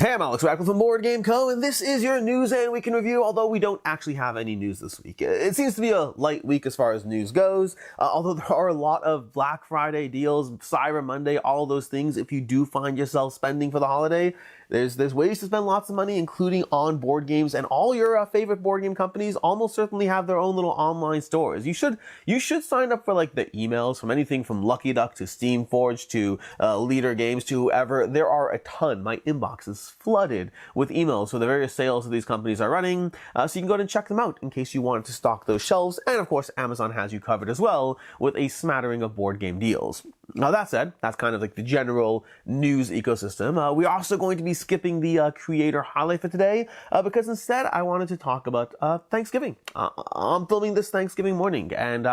Hey, I'm Alex Radcliffe from Board Game Co, and this is your news and week in review, although we don't actually have any news this week. It seems to be a light week as far as news goes, although there are a lot of Black Friday deals, Cyber Monday, all of those things. If you do find yourself spending for the holiday, there's ways to spend lots of money, including on board games, and all your favorite board game companies almost certainly have their own little online stores. You should sign up for like the emails from anything from Lucky Duck to Steamforge to Leader Games to whoever. There are a ton. My inbox is flooded with emails for the various sales that these companies are running, so you can go ahead and check them out in case you wanted to stock those shelves. And of course, Amazon has you covered as well with a smattering of board game deals. Now that said, that's kind of like the general news ecosystem. We're also going to be skipping the creator highlight for today because instead I wanted to talk about Thanksgiving. I'm filming this Thanksgiving morning, and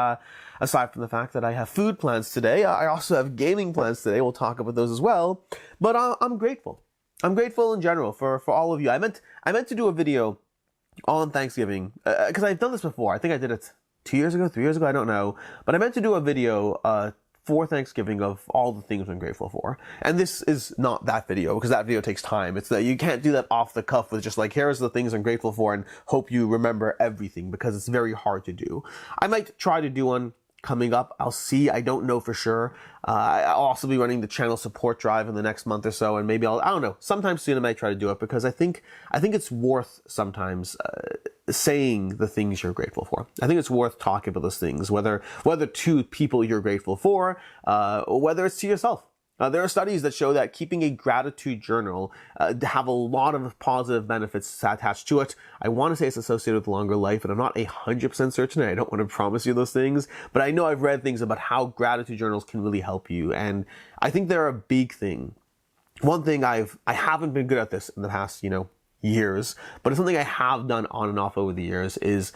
aside from the fact that I have food plans today, I also have gaming plans today. We'll talk about those as well. But I'm grateful. I'm grateful in general for all of you. I meant to do a video on Thanksgiving because I've done this before. I think I did it 2 years ago, 3 years ago, I don't know. But I meant to do a video for Thanksgiving of all the things I'm grateful for. And this is not that video, because that video takes time. It's that you can't do that off the cuff with just like, here's the things I'm grateful for and hope you remember everything, because it's very hard to do. I might try to do one coming up. I'll see. I don't know for sure. I'll also be running the channel support drive in the next month or so, and maybe I don't know, sometime soon I might try to do it, because I think it's worth sometimes saying the things you're grateful for. I think it's worth talking about those things, whether to people you're grateful for, or whether it's to yourself. There are studies that show that keeping a gratitude journal have a lot of positive benefits attached to it. I want to say it's associated with longer life, and I'm not 100% certain. I don't want to promise you those things, but I know I've read things about how gratitude journals can really help you, and I think they're a big thing. One thing I haven't been good at this in the past, years, but it's something I have done on and off over the years, is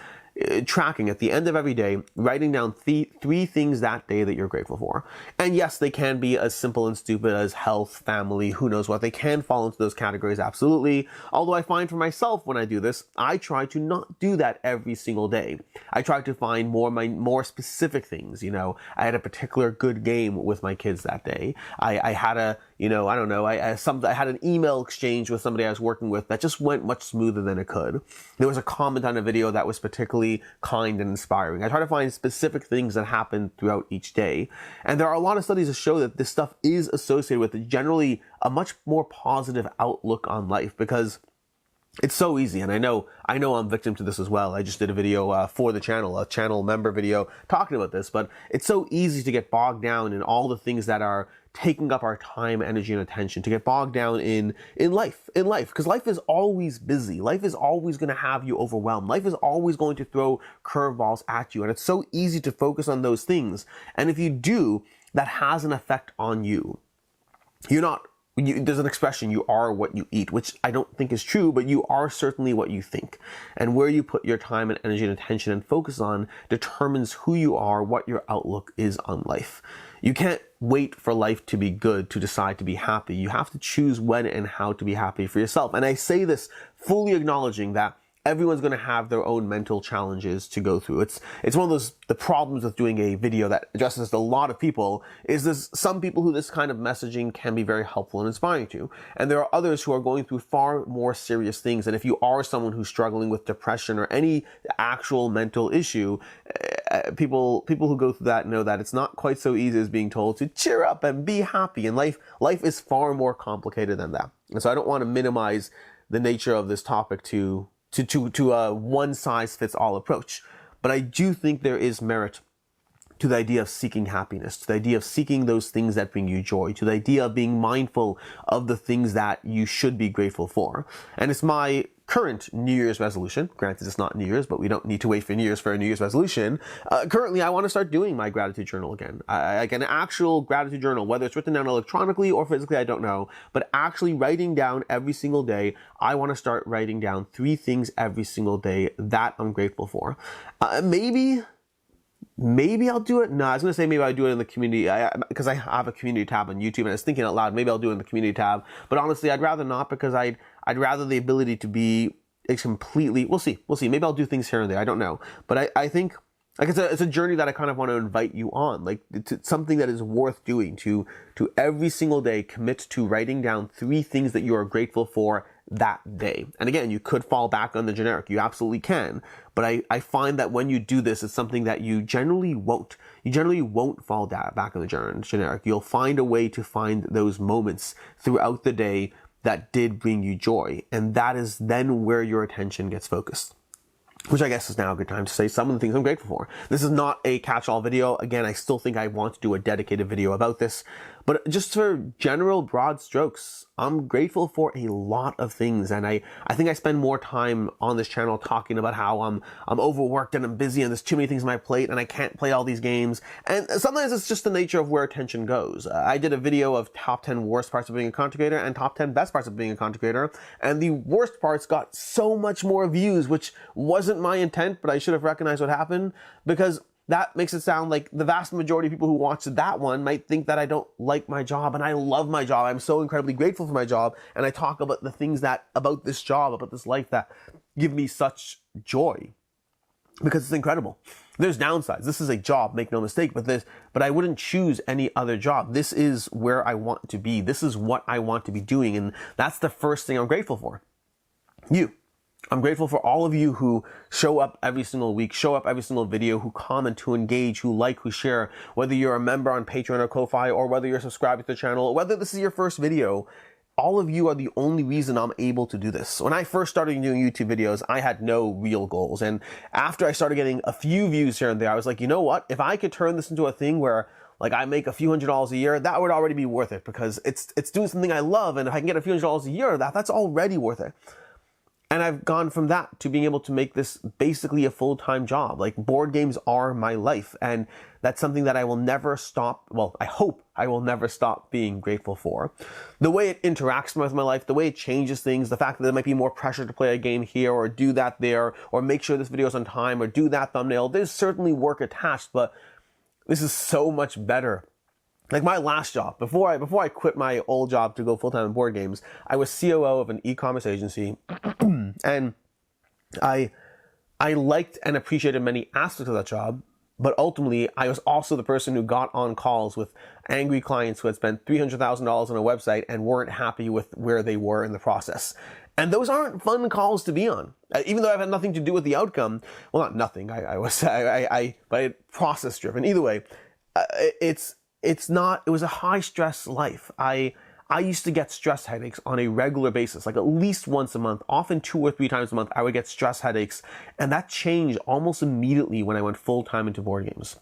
tracking at the end of every day, writing down three things that day that you're grateful for. And yes, they can be as simple and stupid as health, family, who knows what. They can fall into those categories, absolutely. Although I find for myself when I do this, I try to not do that every single day. I try to find more specific things. I had a particular good game with my kids that day. I had a I had an email exchange with somebody I was working with that just went much smoother than it could. There was a comment on a video that was particularly kind and inspiring. I try to find specific things that happen throughout each day. And there are a lot of studies that show that this stuff is associated with generally a much more positive outlook on life, because it's so easy, and I know I'm victim to this as well. I just did a video for the channel, a channel member video talking about this, but it's so easy to get bogged down in all the things that are taking up our time, energy, and attention, to get bogged down in life, because life is always busy. Life is always going to have you overwhelmed. Life is always going to throw curveballs at you, and it's so easy to focus on those things. And if you do, that has an effect on you. There's an expression, you are what you eat, which I don't think is true, but you are certainly what you think. And where you put your time and energy and attention and focus on determines who you are, what your outlook is on life. You can't wait for life to be good to decide to be happy. You have to choose when and how to be happy for yourself. And I say this fully acknowledging that everyone's going to have their own mental challenges to go through. It's one of the problems with doing a video that addresses a lot of people, is there's some people who this kind of messaging can be very helpful and inspiring to. And there are others who are going through far more serious things. And if you are someone who's struggling with depression or any actual mental issue, people who go through that know that it's not quite so easy as being told to cheer up and be happy. And life is far more complicated than that. And so I don't want to minimize the nature of this topic to a one-size-fits-all approach. But I do think there is merit to the idea of seeking happiness, to the idea of seeking those things that bring you joy, to the idea of being mindful of the things that you should be grateful for. And it's my current New Year's resolution. Granted, it's not New Year's, but we don't need to wait for New Year's for a New Year's resolution. Currently, I want to start doing my gratitude journal again. Like an actual gratitude journal, whether it's written down electronically or physically, I don't know. But actually writing down every single day, I want to start writing down 3 things every single day that I'm grateful for. Maybe I'll do it. No, I was going to say maybe I'll do it in the community, because I have a community tab on YouTube, and I was thinking out loud, maybe I'll do it in the community tab. But honestly, I'd rather not, because I'd rather the ability to be completely, we'll see. Maybe I'll do things here and there. I don't know. But I think Like it's a journey that I kind of want to invite you on. Like it's something that is worth doing, to every single day commit to writing down 3 things that you are grateful for that day. And again, you could fall back on the generic. You absolutely can. But I find that when you do this, it's something that you generally won't. You generally won't fall back on the generic. You'll find a way to find those moments throughout the day that did bring you joy. And that is then where your attention gets focused. Which I guess is now a good time to say some of the things I'm grateful for. This is not a catch-all video. Again, I still think I want to do a dedicated video about this. But just for general broad strokes, I'm grateful for a lot of things. And I think I spend more time on this channel talking about how I'm overworked and I'm busy and there's too many things on my plate and I can't play all these games. And sometimes it's just the nature of where attention goes. I did a video of top 10 worst parts of being a content creator and top 10 best parts of being a content creator. And the worst parts got so much more views, which wasn't my intent, but I should have recognized what happened, because that makes it sound like the vast majority of people who watched that one might think that I don't like my job, and I love my job. I'm so incredibly grateful for my job, and I talk about the things that, about this job, about this life that give me such joy, because it's incredible. There's downsides. This is a job, make no mistake, but I wouldn't choose any other job. This is where I want to be. This is what I want to be doing, and that's the first thing I'm grateful for. You. I'm grateful for all of you who show up every single week, show up every single video, who comment, who engage, who like, who share, whether you're a member on Patreon or Ko-Fi, or whether you're subscribed to the channel, or whether this is your first video. All of you are the only reason I'm able to do this. When I first started doing YouTube videos, I had no real goals. And after I started getting a few views here and there, I was like, you know what? If I could turn this into a thing where like I make a few $100s a year, that would already be worth it, because it's doing something I love. And if I can get a few $100s a year, that's already worth it. And I've gone from that to being able to make this basically a full-time job. Like, board games are my life, and that's something that I will never stop, well, I hope I will never stop being grateful for. The way it interacts with my life, the way it changes things, the fact that there might be more pressure to play a game here, or do that there, or make sure this video is on time, or do that thumbnail. There's certainly work attached, but this is so much better. Like my last job, before I quit my old job to go full-time in board games, I was COO of an e-commerce agency, and I liked and appreciated many aspects of that job, but ultimately I was also the person who got on calls with angry clients who had spent $300,000 on a website and weren't happy with where they were in the process. And those aren't fun calls to be on, even though I've had nothing to do with the outcome. Well, not nothing. But process driven. Either way, it was a high stress life. I used to get stress headaches on a regular basis, like at least once a month, often 2 or 3 times a month. I would get stress headaches, and that changed almost immediately when I went full time into board games.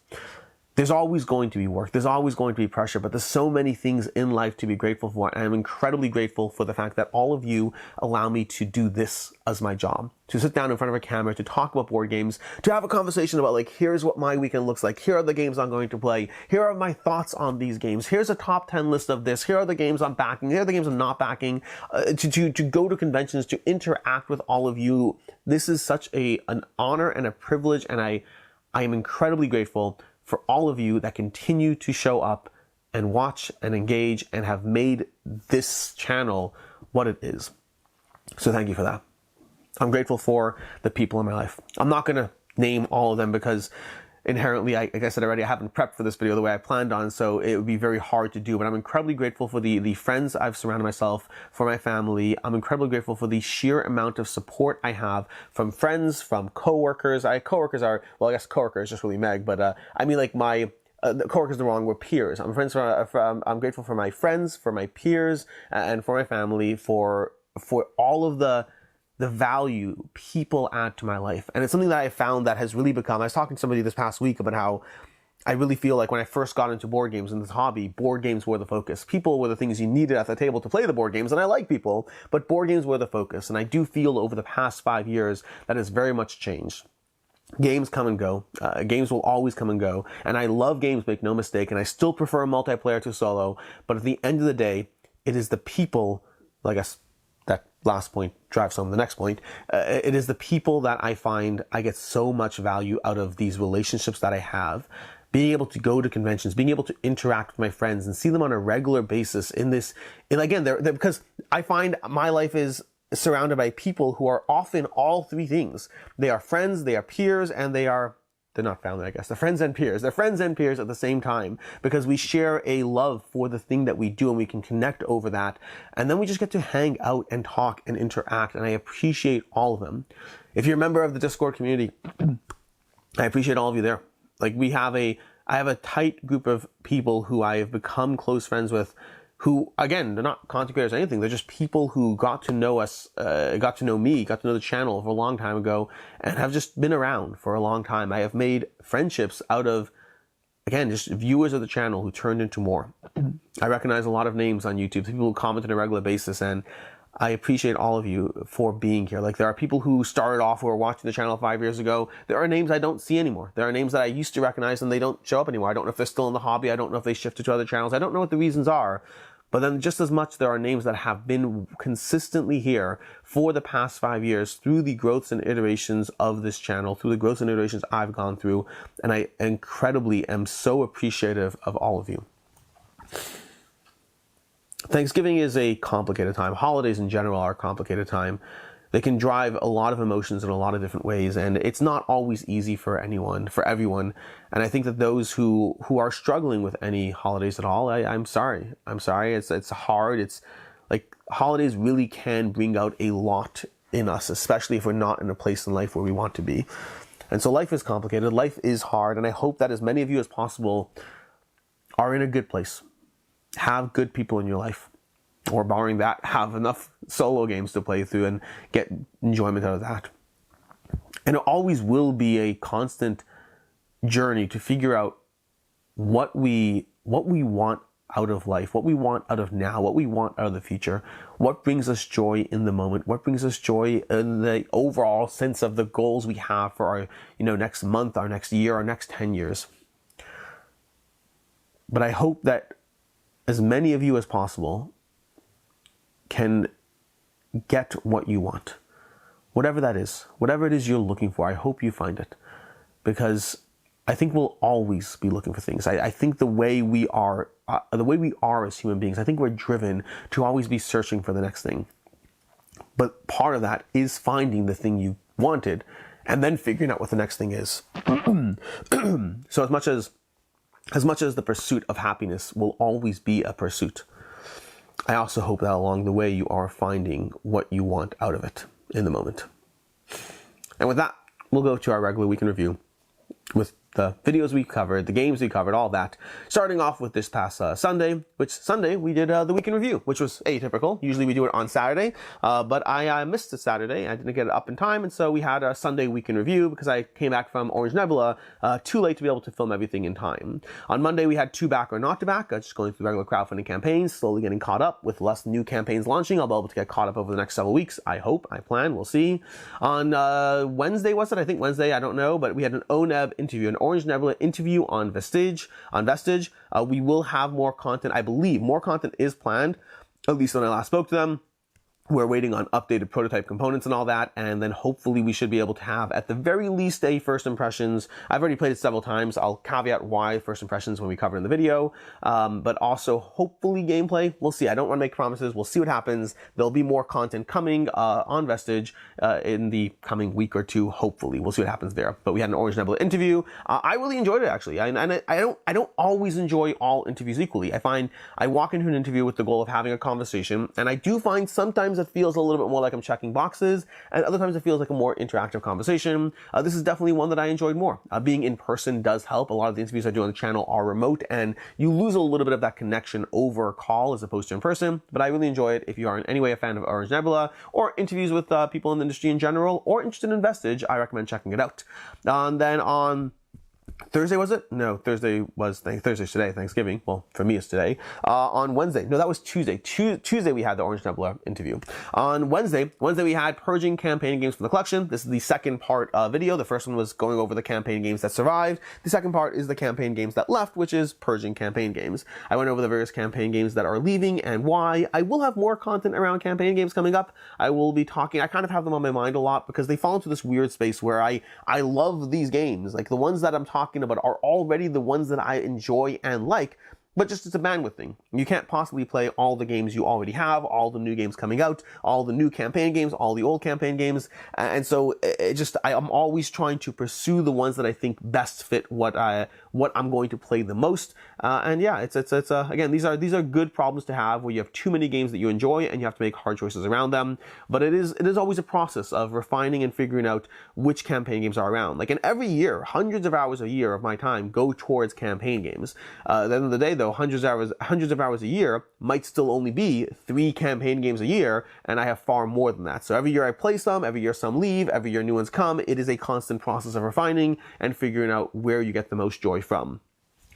There's always going to be work. There's always going to be pressure, but there's so many things in life to be grateful for. And I'm incredibly grateful for the fact that all of you allow me to do this as my job, to sit down in front of a camera, to talk about board games, to have a conversation about, like, here's what my weekend looks like. Here are the games I'm going to play. Here are my thoughts on these games. Here's a top 10 list of this. Here are the games I'm backing. Here are the games I'm not backing. To go to conventions, to interact with all of you. This is such an honor and a privilege, and I am incredibly grateful for all of you that continue to show up and watch and engage and have made this channel what it is. So thank you for that. I'm grateful for the people in my life. I'm not going to name all of them because inherently, like I said already, I haven't prepped for this video the way I planned on, so it would be very hard to do. But I'm incredibly grateful for the friends I've surrounded myself, for my family. I'm incredibly grateful for the sheer amount of support I have from friends, from coworkers. Coworkers are, well, I guess coworkers is just really Meg, but I mean, like, my coworkers are wrong, we're peers. I'm grateful for my friends, for my peers, and for my family, for all of the value people add to my life. And it's something that I found that has really become, I was talking to somebody this past week about how I really feel like when I first got into board games and this hobby, board games were the focus. People were the things you needed at the table to play the board games, and I like people, but board games were the focus. And I do feel over the past 5 years that has very much changed. Games come and go. Games will always come and go. And I love games, make no mistake, and I still prefer multiplayer to solo. But at the end of the day, it is the people, I guess that last point drives home the next point. It is the people that I find I get so much value out of these relationships that I have. Being able to go to conventions, being able to interact with my friends and see them on a regular basis and again, they're because I find my life is surrounded by people who are often all 3 things. They are friends, they are peers, and they are they're not family, I guess. They're friends and peers. They're friends and peers at the same time because we share a love for the thing that we do and we can connect over that. And then we just get to hang out and talk and interact. And I appreciate all of them. If you're a member of the Discord community, I appreciate all of you there. Like I have a tight group of people who I have become close friends with who, again, they're not content creators or anything. They're just people who got to know us, got to know me, got to know the channel for a long time ago, and have just been around for a long time. I have made friendships out of, again, just viewers of the channel who turned into more. I recognize a lot of names on YouTube, people who comment on a regular basis, and I appreciate all of you for being here. Like, there are people who started off who were watching the channel 5 years ago. There are names I don't see anymore. There are names that I used to recognize and they don't show up anymore. I don't know if they're still in the hobby. I don't know if they shifted to other channels. I don't know what the reasons are. But then just as much, there are names that have been consistently here for the past 5 years through the growths and iterations of this channel, through the growths and iterations I've gone through. And I incredibly am so appreciative of all of you. Thanksgiving is a complicated time. Holidays in general are a complicated time. They can drive a lot of emotions in a lot of different ways, and it's not always easy for everyone. And I think that those who are struggling with any holidays at all, I'm sorry. I'm sorry. It's hard. It's like holidays really can bring out a lot in us, especially if we're not in a place in life where we want to be. And so life is complicated. Life is hard, and I hope that as many of you as possible are in a good place. Have good people in your life. Or barring that, have enough solo games to play through and get enjoyment out of that. And it always will be a constant journey to figure out what we want out of life, what we want out of now, what we want out of the future, what brings us joy in the moment, what brings us joy in the overall sense of the goals we have for our, next month, our next year, our next 10 years. But I hope that as many of you as possible can get what you want. Whatever that is, whatever it is you're looking for, I hope you find it. Because I think we'll always be looking for things. I think the way we are as human beings, I think we're driven to always be searching for the next thing. But part of that is finding the thing you wanted and then figuring out what the next thing is. So as much as the pursuit of happiness will always be a pursuit, I also hope that along the way you are finding what you want out of it in the moment. And with that, we'll go to our regular week in review with the videos we covered, the games we covered, all that. Starting off with this past Sunday, which Sunday we did the week in review, which was atypical. Usually we do it on Saturday, but I missed the Saturday. I didn't get it up in time, and so we had a Sunday week in review because I came back from Orange Nebula too late to be able to film everything in time. On Monday we had 2 back or not to back, just going through regular crowdfunding campaigns, slowly getting caught up with less new campaigns launching. I'll be able to get caught up over the next several weeks. I hope, I plan, we'll see. On Wednesday, was it? I think Wednesday, I don't know, but we had an O-Neb interview, an Orange Nebula interview on Vestige. We will have more content. I believe more content is planned, at least when I last spoke to them. We're waiting on updated prototype components and all that, and then hopefully we should be able to have, at the very least, a first impressions. I've already played it several times. I'll caveat why first impressions when we cover in the video, but also hopefully gameplay. We'll see. I don't want to make promises. We'll see what happens. There'll be more content coming on Vestige in the coming week or two. Hopefully, we'll see what happens there. But we had an Orange Nebula interview. I really enjoyed it, actually. I don't always enjoy all interviews equally. I find I walk into an interview with the goal of having a conversation, and I do find sometimes it feels a little bit more like I'm checking boxes, and other times it feels like a more interactive conversation. This is definitely one that I enjoyed more. Being in person does help. A lot of the interviews I do on the channel are remote, and you lose a little bit of that connection over call as opposed to in person, but I really enjoy it. If you are in any way a fan of Orange Nebula, or interviews with people in the industry in general, or interested in Vestige, I recommend checking it out. Then on Thursday, was it? No, Thursday's today, Thanksgiving. Well, for me it's today. On Wednesday, no, that was Tuesday. Tuesday we had the Orange Nebula interview. On Wednesday we had purging campaign games from the collection. This is the second part video. The first one was going over the campaign games that survived. The second part is the campaign games that left, which is purging campaign games. I went over the various campaign games that are leaving and why. I will have more content around campaign games coming up. I will be talking, I kind of have them on my mind a lot because they fall into this weird space where I love these games. Like the ones that I'm talking about are already the ones that I enjoy and like, but just it's a bandwidth thing. You can't possibly play all the games you already have, all the new games coming out, all the new campaign games, all the old campaign games, and so I'm always trying to pursue the ones that I think best fit what I'm going to play the most. And yeah, it's again, these are good problems to have where you have too many games that you enjoy and you have to make hard choices around them. But it is always a process of refining and figuring out which campaign games are around. Like in every year, hundreds of hours a year of my time go towards campaign games. At the end of the day, though, hundreds of hours a year might still only be 3 campaign games a year, and I have far more than that. So every year I play some, every year some leave, every year new ones come. It is a constant process of refining and figuring out where you get the most joy from,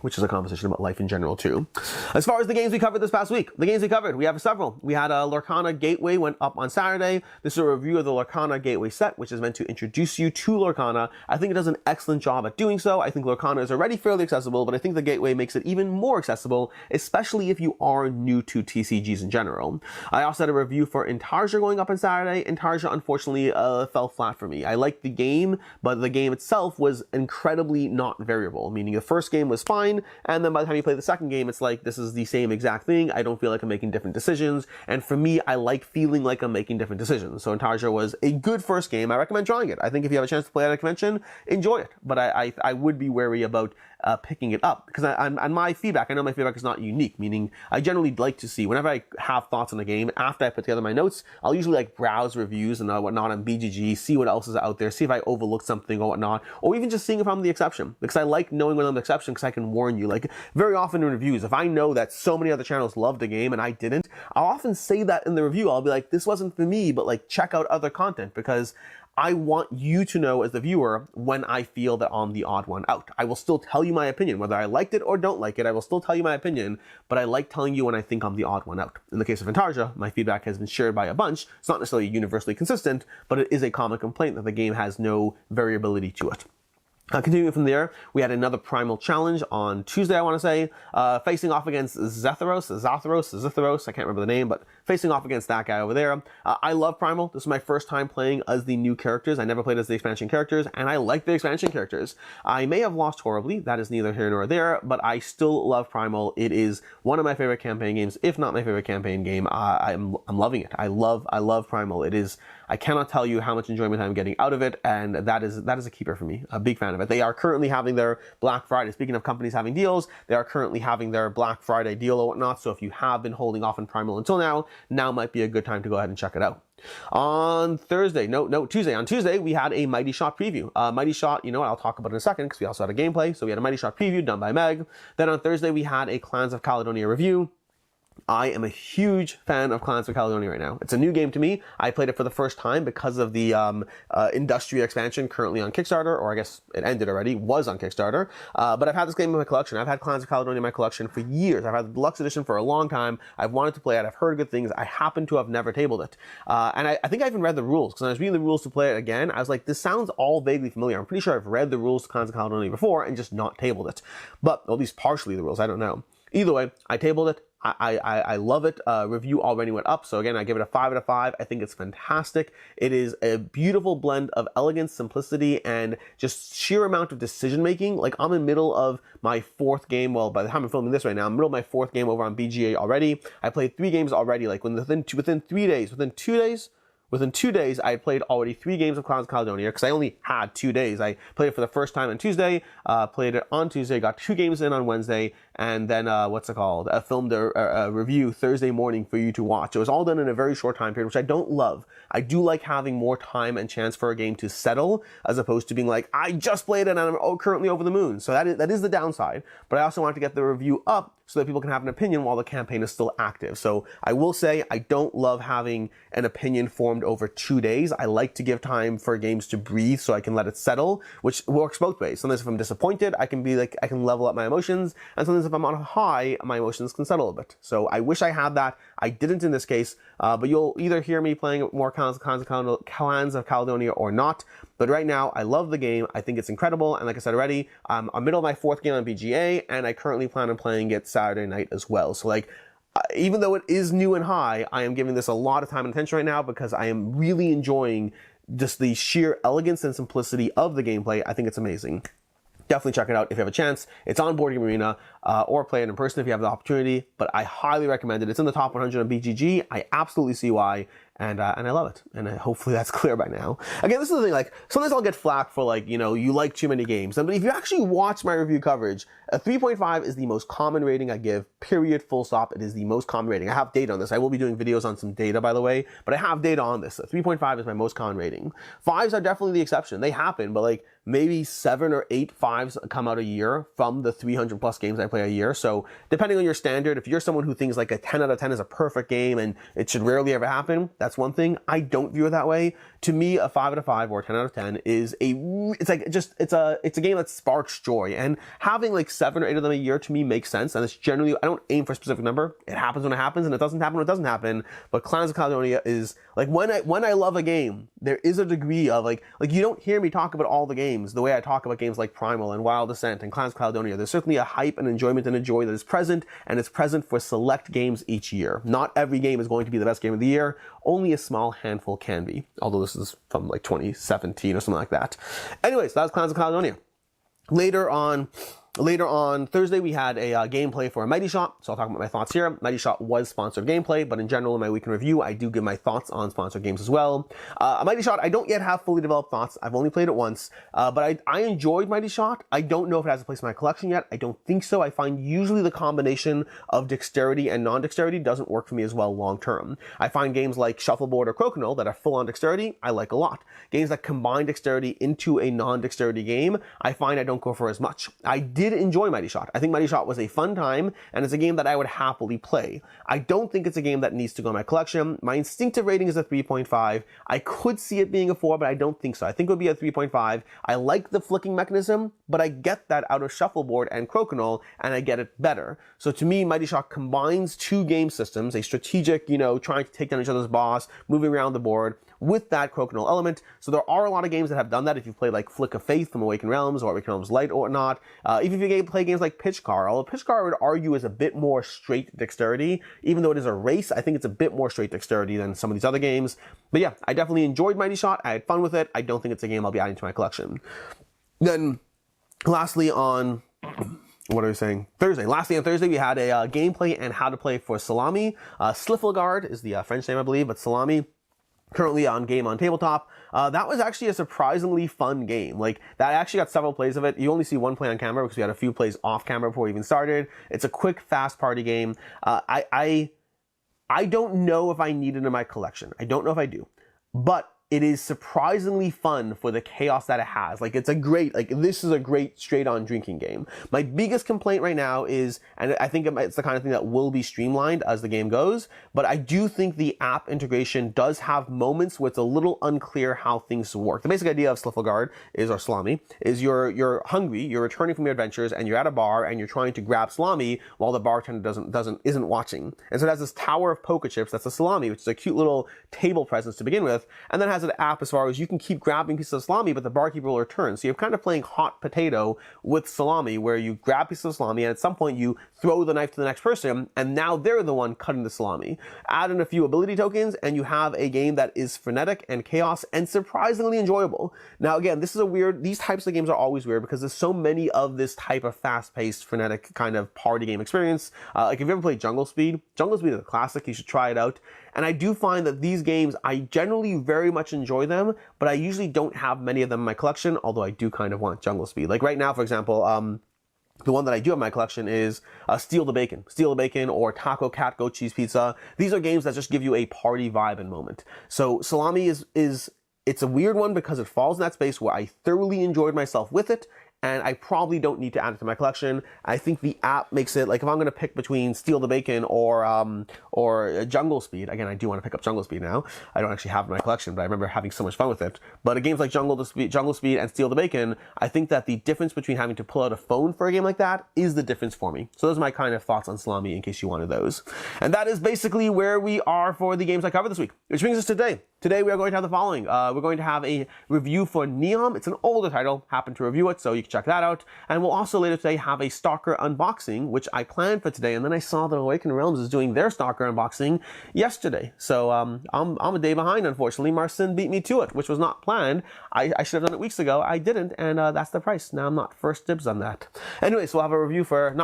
which is a conversation about life in general too. As far as the games we covered this past week, we have several. We had a Lorcana Gateway went up on Saturday. This is a review of the Lorcana Gateway set, which is meant to introduce you to Lorcana. I think it does an excellent job at doing so. I think Lorcana is already fairly accessible, but I think the Gateway makes it even more accessible, especially if you are new to TCGs in general. I also had a review for Intarsia going up on Saturday. Intarsia, unfortunately, fell flat for me. I liked the game, but the game itself was incredibly not variable, meaning the first game was fine, and then by the time you play the second game, it's like, this is the same exact thing. I don't feel like I'm making different decisions, and for me, I like feeling like I'm making different decisions. So Intarsia was a good first game. I recommend trying it. I think if you have a chance to play at a convention, enjoy it, but I would be wary about picking it up, because on my feedback, I know my feedback is not unique, meaning I generally like to see, whenever I have thoughts on a game, after I put together my notes, I'll usually like browse reviews and whatnot on BGG, see what else is out there, see if I overlooked something or whatnot, or even just seeing if I'm the exception, because I like knowing when I'm the exception, because I can warn you. Like very often in reviews, if I know that so many other channels loved a game and I didn't, I'll often say that in the review. I'll be like, this wasn't for me, but like check out other content, because I want you to know as the viewer when I feel that I'm the odd one out. I will still tell you my opinion, whether I liked it or don't like it. I will still tell you my opinion, but I like telling you when I think I'm the odd one out. In the case of Intarsia, my feedback has been shared by a bunch. It's not necessarily universally consistent, but it is a common complaint that the game has no variability to it. Continuing from there, we had another Primal challenge on Tuesday, I want to say, facing off against Zethros, I can't remember the name, but facing off against that guy over there. I love Primal. This is my first time playing as the new characters. I never played as the expansion characters, and I like the expansion characters. I may have lost horribly, that is neither here nor there, but I still love Primal. It is one of my favorite campaign games, if not my favorite campaign game. I'm loving it. I love Primal. It is, I cannot tell you how much enjoyment I'm getting out of it, and that is a keeper for me. A big fan of it. They are currently having their Black Friday. Speaking of companies having deals, they are currently having their Black Friday deal or whatnot. So if you have been holding off on Primal until now might be a good time to go ahead and check it out. On Tuesday, we had a Mighty Shot preview. Mighty Shot, you know what, I'll talk about it in a second, because we also had a gameplay. So we had a Mighty Shot preview done by Meg. Then on Thursday, we had a Clans of Caledonia review. I am a huge fan of Clans of Caledonia right now. It's a new game to me. I played it for the first time because of the Industria expansion currently on Kickstarter, or I guess it ended already, was on Kickstarter. But I've had this game in my collection. I've had Clans of Caledonia in my collection for years. I've had the deluxe edition for a long time. I've wanted to play it. I've heard good things. I happen to have never tabled it. And I think I even read the rules, because when I was reading the rules to play it again, I was like, this sounds all vaguely familiar. I'm pretty sure I've read the rules to Clans of Caledonia before and just not tabled it. But at least partially the rules, I don't know. Either way, I tabled it. I love it. Review already went up. So again, I give it a 5 out of 5. I think it's fantastic. It is a beautiful blend of elegance, simplicity, and just sheer amount of decision making. Like, I'm in the middle of my 4th game. Well, by the time I'm filming this right now, I'm in the middle of my 4th game over on BGA already. I played 3 games already. Like within 2 days, I had played already 3 games of Clans of Caledonia, because I only had 2 days. I played it for the first time on Tuesday, played it on Tuesday, got 2 games in on Wednesday, and then, I filmed a review Thursday morning for you to watch. It was all done in a very short time period, which I don't love. I do like having more time and chance for a game to settle, as opposed to being like, I just played it and I'm currently over the moon. So that is the downside, but I also want to get the review up so that people can have an opinion while the campaign is still active. So I will say, I don't love having an opinion formed over 2 days. I like to give time for games to breathe so I can let it settle, which works both ways. Sometimes if I'm disappointed, I can level up my emotions, and sometimes if I'm on a high, my emotions can settle a bit. So I wish I had that. I didn't in this case, but you'll either hear me playing more Clans of Caledonia or not. But right now, I love the game. I think it's incredible. And like I said already, I'm middle of my 4th game on BGA, and I currently plan on playing it Saturday night as well. So like, even though it is new and high, I am giving this a lot of time and attention right now, because I am really enjoying just the sheer elegance and simplicity of the gameplay. I think it's amazing. definitely check it out if you have a chance. It's on Board Game Arena, or play it in person if you have the opportunity, but I highly recommend it. It's in the top 100 on BGG. I absolutely see why, and I love it, and hopefully that's clear by now. Again, this is the thing, like, sometimes I'll get flack for, like, you know, you like too many games, but if you actually watch my review coverage, a 3.5 is the most common rating I give, period, full stop. It is the most common rating. I have data on this. I will be doing videos on some data, by the way, but I have data on this. A 3.5 is my most common rating. 5s are definitely the exception. They happen, but like, maybe 7 or 8 5s come out a year from the 300 plus games I play a year. So depending on your standard, if you're someone who thinks like a 10 out of 10 is a perfect game and it should rarely ever happen, that's one thing. I don't view it that way. To me, a 5 out of 5 or a 10 out of 10 is it's a game that sparks joy. And having like 7 or 8 of them a year to me makes sense. And it's generally, I don't aim for a specific number. It happens when it happens, and it doesn't happen when it doesn't happen. But Clans of Caledonia is like, when I love a game, there is a degree of like you don't hear me talk about all the games the way I talk about games like Primal and Wild Descent and Clans of Caledonia. There's certainly a hype and enjoyment and a joy that is present, and it's present for select games each year. Not every game is going to be the best game of the year. Only a small handful can be, although this is from like 2017 or something like that. Anyways, that was Clans of Caledonia. Later on Thursday, we had a gameplay for a Mighty Shot, so I'll talk about my thoughts here. Mighty Shot was sponsored gameplay, but in general, in my week in review, I do give my thoughts on sponsored games as well. A Mighty Shot, I don't yet have fully developed thoughts. I've only played it once, but I enjoyed Mighty Shot. I don't know if it has a place in my collection yet. I don't think so. I find usually the combination of dexterity and non-dexterity doesn't work for me as well long term. I find games like Shuffleboard or Crokinole that are full on dexterity, I like a lot. Games that combine dexterity into a non-dexterity game, I find I don't go for as much. I did enjoy Mighty Shot. I think Mighty Shot was a fun time, and it's a game that I would happily play. I don't think it's a game that needs to go in my collection. My instinctive rating is a 3.5. I could see it being a 4, but I don't think so. I think it would be a 3.5. I like the flicking mechanism, but I get that out of Shuffleboard and Crokinole, and I get it better. So to me, Mighty Shot combines two game systems, a strategic, you know, trying to take down each other's boss, moving around the board, with that Crokinole element. So there are a lot of games that have done that if you've played like Flick of Faith from Awakened Realms or Awakened Realms Light or not. Even if you play games like Pitch Car, although Pitch Car I would argue is a bit more straight dexterity. Even though it is a race, I think it's a bit more straight dexterity than some of these other games. But yeah, I definitely enjoyed Mighty Shot. I had fun with it. I don't think it's a game I'll be adding to my collection. Then lastly on... what are we saying? Thursday. Lastly on Thursday, we had a gameplay and how to play for Salami. Slifflegard is the French name, I believe, but Salami. Currently on Game on Tabletop. That was actually a surprisingly fun game. Like, that actually got several plays of it. You only see one play on camera because we had a few plays off camera before we even started. It's a quick, fast party game. I don't know if I need it in my collection. I don't know if I do. But it is surprisingly fun for the chaos that it has. Like, it's a great, like, this is a great straight-on drinking game. My biggest complaint right now is, and I think it's the kind of thing that will be streamlined as the game goes, but I do think the app integration does have moments where it's a little unclear how things work. The basic idea of Slifflegard is, or Salami, is you're hungry, you're returning from your adventures, and you're at a bar, and you're trying to grab salami while the bartender isn't watching. And so it has this tower of poker chips, that's a salami, which is a cute little table presence to begin with, and then has an app as far as you can keep grabbing pieces of salami, but the barkeeper will return. So you're kind of playing hot potato with salami, where you grab pieces of salami, and at some point you throw the knife to the next person, and now they're the one cutting the salami. Add in a few ability tokens, and you have a game that is frenetic and chaos and surprisingly enjoyable. Now again, this is these types of games are always weird because there's so many of this type of fast-paced, frenetic kind of party game experience. Like if you ever played Jungle Speed is a classic, you should try it out. And I do find that these games, I generally very much enjoy them, but I usually don't have many of them in my collection, although I do kind of want Jungle Speed. Like right now, for example, the one that I do have in my collection is Steal the Bacon or Taco Cat Goat Cheese Pizza. These are games that just give you a party vibe and moment. So Salami it's a weird one because it falls in that space where I thoroughly enjoyed myself with it, and I probably don't need to add it to my collection. I think the app makes it, like if I'm going to pick between Steal the Bacon or Jungle Speed, again, I do want to pick up Jungle Speed now. I don't actually have it in my collection, but I remember having so much fun with it. But games like Jungle Speed and Steal the Bacon, I think that the difference between having to pull out a phone for a game like that is the difference for me. So those are my kind of thoughts on Salami in case you wanted those. And that is basically where we are for the games I covered this week, which brings us to today. Today we are going to have the following. We're going to have a review for Neom. It's an older title, happened to review it, so you can check that out. And we'll also later today have a Stalker unboxing, which I planned for today, and then I saw that Awakened Realms is doing their Stalker unboxing yesterday. So I'm a day behind, unfortunately. Marcin beat me to it, which was not planned. I should have done it weeks ago. I didn't, and that's the price. Now I'm not first dibs on that. Anyway, so we'll have a review for, an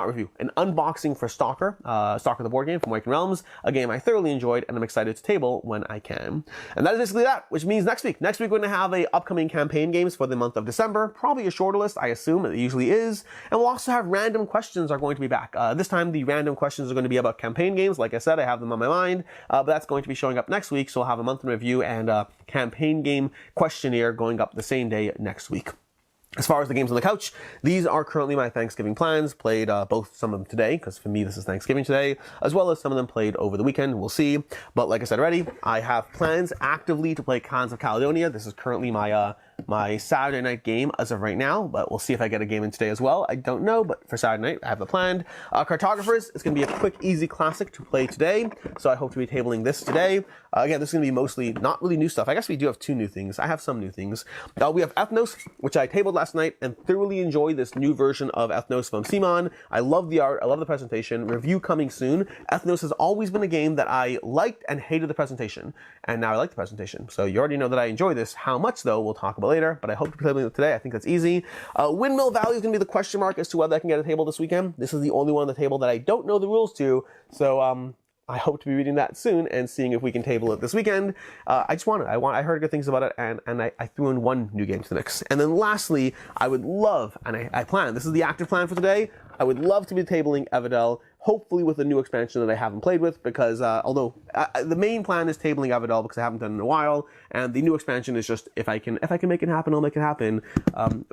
unboxing for Stalker, Stalker the board game from Awakened Realms, a game I thoroughly enjoyed, and I'm excited to table when I can. And that is basically that, which means next week we're going to have upcoming campaign games for the month of December, probably a shorter list, I assume it usually is, and we'll also have random questions are going to be back. This time the random questions are going to be about campaign games. Like I said, I have them on my mind, but that's going to be showing up next week, so we'll have a month in review and a campaign game questionnaire going up the same day next week. As far as the games on the couch, these are currently my Thanksgiving plans. Played both some of them today, because for me this is Thanksgiving today, as well as some of them played over the weekend. We'll see. But like I said already, I have plans actively to play Cons of Caledonia. This is currently my my Saturday night game as of right now, but we'll see if I get a game in today as well. I don't know, but for Saturday night, I have it planned. Cartographers, it's going to be a quick, easy classic to play today, so I hope to be tabling this today. Again, this is going to be mostly not really new stuff. I guess we do have two new things. I have some new things. We have Ethnos, which I tabled last night and thoroughly enjoyed this new version of Ethnos from Simon. I love the art. I love the presentation. Review coming soon. Ethnos has always been a game that I liked and hated the presentation, and now I like the presentation. So you already know that I enjoy this. How much, though, we'll talk about later, but I hope to be tabling it today. I think that's easy. Windmill Valley is going to be the question mark as to whether I can get a table this weekend. This is the only one on the table that I don't know the rules to, so I hope to be reading that soon and seeing if we can table it this weekend. I heard good things about it, and I threw in one new game to the mix. And then lastly, I would love, and I plan, this is the active plan for today, I would love to be tabling Everdell, hopefully with a new expansion that I haven't played with, because although the main plan is tabling Everdell because I haven't done it in a while, and the new expansion is just if I can make it happen, I'll make it happen.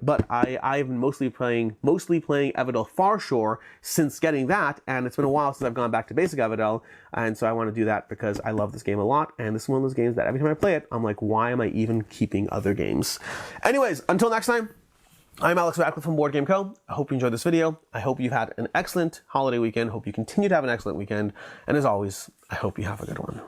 But I've been mostly playing Everdell Farshore since getting that, and it's been a while since I've gone back to basic Everdell, and so I want to do that because I love this game a lot, and this is one of those games that every time I play it, I'm like, why am I even keeping other games? Anyways, until next time. I'm Alex Radcliffe from Board Game Co. I hope you enjoyed this video. I hope you've had an excellent holiday weekend. Hope you continue to have an excellent weekend. And as always, I hope you have a good one.